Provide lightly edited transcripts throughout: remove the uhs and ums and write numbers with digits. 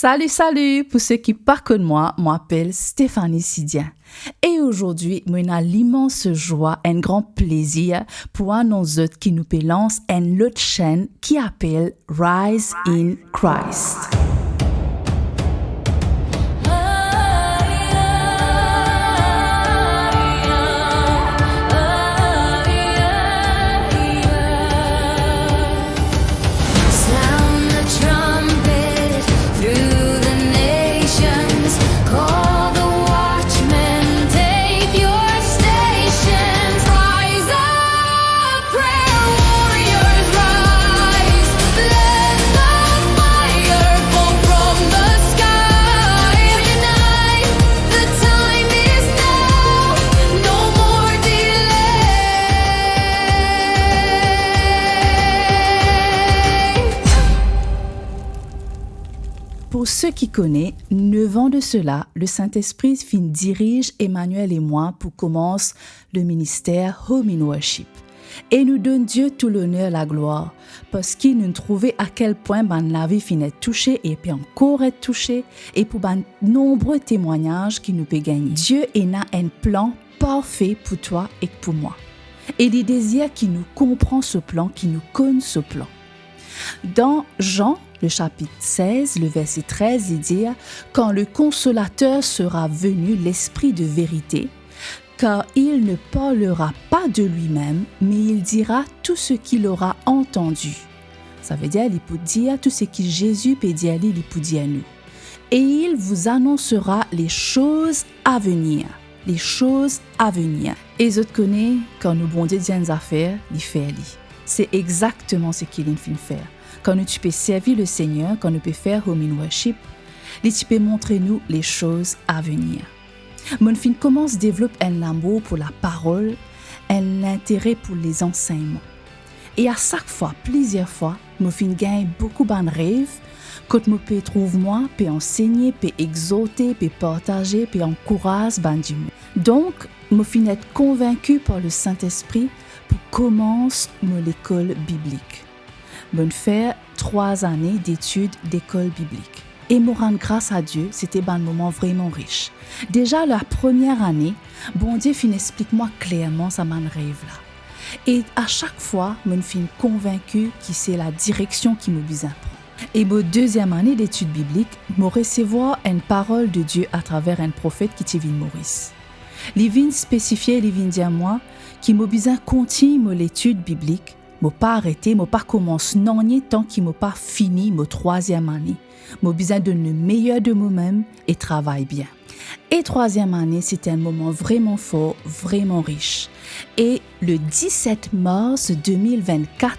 Salut! Pour ceux qui ne connaissent moi, je m'appelle Stéphanie Sidien. Et aujourd'hui, moi j'ai l'immense joie et un grand plaisir pour annoncer qui nous lance une autre chaîne qui s'appelle Rise in Christ. Pour ceux qui connaissent, 9 ans de cela, le Saint-Esprit dirige Emmanuel et moi pour commencer le ministère Home in Worship. Et nous donne Dieu tout l'honneur et la gloire, parce qu'il nous trouvait à quel point la vie finit touchée et puis encore être touchée, et pour nombreux témoignages qui nous peut gagner. Dieu a un plan parfait pour toi et pour moi. Et il désire qu'il nous comprenne ce plan, qu'il nous connaisse ce plan. Dans Jean, le chapitre 16, le verset 13, il dit « Quand le Consolateur sera venu, l'Esprit de vérité, car il ne parlera pas de lui-même, mais il dira tout ce qu'il aura entendu. » Ça veut dire, il peut dire tout ce que Jésus peut dire, il peut dire nous. Et il vous annoncera les choses à venir. Les choses à venir. Et vous connaissez, quand nous bon Dieu dit une affaire, il fait. C'est exactement ce qu'il fait faire. Quand tu peux servir le Seigneur, quand nous peut faire Home in Worship, tu peux montrer nous les choses à venir. Mon fin commence à développer un amour pour la parole, un intérêt pour les enseignements. Et à chaque fois, plusieurs fois, mon fin gagne beaucoup de rêves, quand je peux trouver moi, peux enseigner, peux exhorter, peux partager, peux encourager du monde. Donc, je fin être convaincu par le Saint-Esprit pour commencer l'école biblique. Je faire 3 années d'études d'école biblique. Et me rendre grâce à Dieu, c'était un moment vraiment riche. Déjà, la première année, bon Dieu explique-moi clairement ça m'en rêve là. Et à chaque fois, je suis convaincu que c'est la direction qui me besoin prendre. Et ma deuxième année d'études bibliques, je recevoir une parole de Dieu à travers un prophète qui est Maurice. Il vient spécifier, il vient dire moi, qui m'a besoin continuer l'étude biblique. Je n'ai pas arrêté, je n'ai pas commencé tant qu'il n'a pas fini ma 3e année. J'ai besoin de le meilleur de moi-même et travaille bien. Et 3e année, c'était un moment vraiment fort, vraiment riche. Et le 17 mars 2024,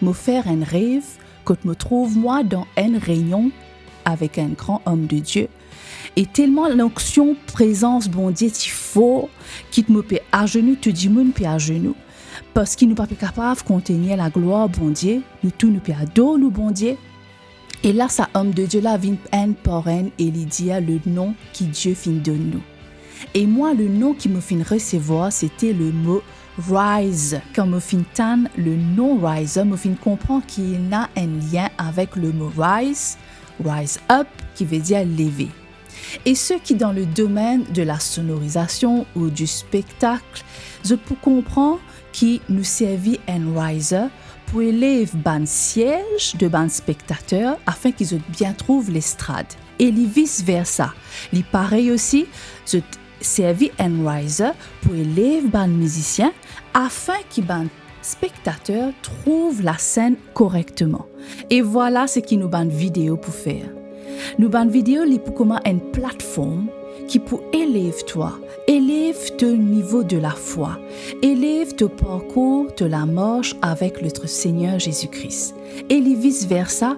je fait un rêve quand je me trouve moi dans une réunion avec un grand homme de Dieu. Et tellement l'onction, présence, bon Dieu, il faut qu'il me paie à genoux, tout le monde paie à genoux. Parce qu'il n'est pas capable de contenir la gloire, bon Dieu, nous tous nous paie à dos, nous, bon Dieu. Et là, ça homme de Dieu là vient un par un et il dit le nom qui Dieu fin de nous. Et moi, le nom qui me fin recevoir, c'était le mot rise. Quand me fin tan le nom rise, me fin comprendre qu'il a un lien avec le mot rise up, qui veut dire lever. Et ceux qui dans le domaine de la sonorisation ou du spectacle, je peux comprendre qui nous servit un riser pour élever ban siège de ban spectateurs afin qu'ils bien trouvent l'estrade. Et vice versa. Il pareil aussi, je servi un riser pour élever ban musicien afin qu'ils ban spectateurs trouvent la scène correctement. Et voilà ce qui nous ban vidéo pour faire. Nous ban vidéo li pour comment une plateforme qui peut élève toi, élève ton niveau de la foi, élève ton parcours de la marche avec notre Seigneur Jésus-Christ. Et vice versa,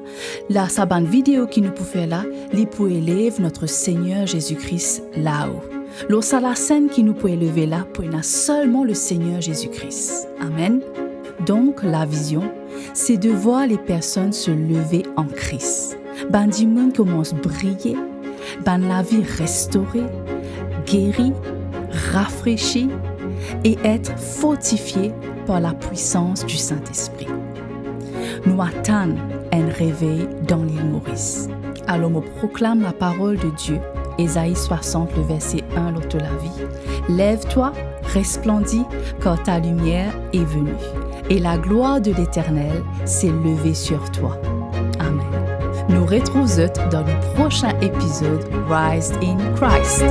la saban vidéo qui nous peut faire là, li pour élève notre Seigneur Jésus-Christ là-haut. Lorsque la scène qui nous peut élever là, pour n'a seulement le Seigneur Jésus-Christ. Amen. Donc la vision, c'est de voir les personnes se lever en Christ. Du monde commence à briller, la vie restaurée, guérie, rafraîchie et être fortifiée par la puissance du Saint-Esprit. Nous attendons un réveil dans l'île Maurice. Alors me proclame la parole de Dieu. Ésaïe 60, le verset 1, l'autre la vie. Lève-toi, resplendis, car ta lumière est venue, et la gloire de l'Éternel s'est levée sur toi. Amen. Nous retrouvons dans le prochain épisode Rise in Christ.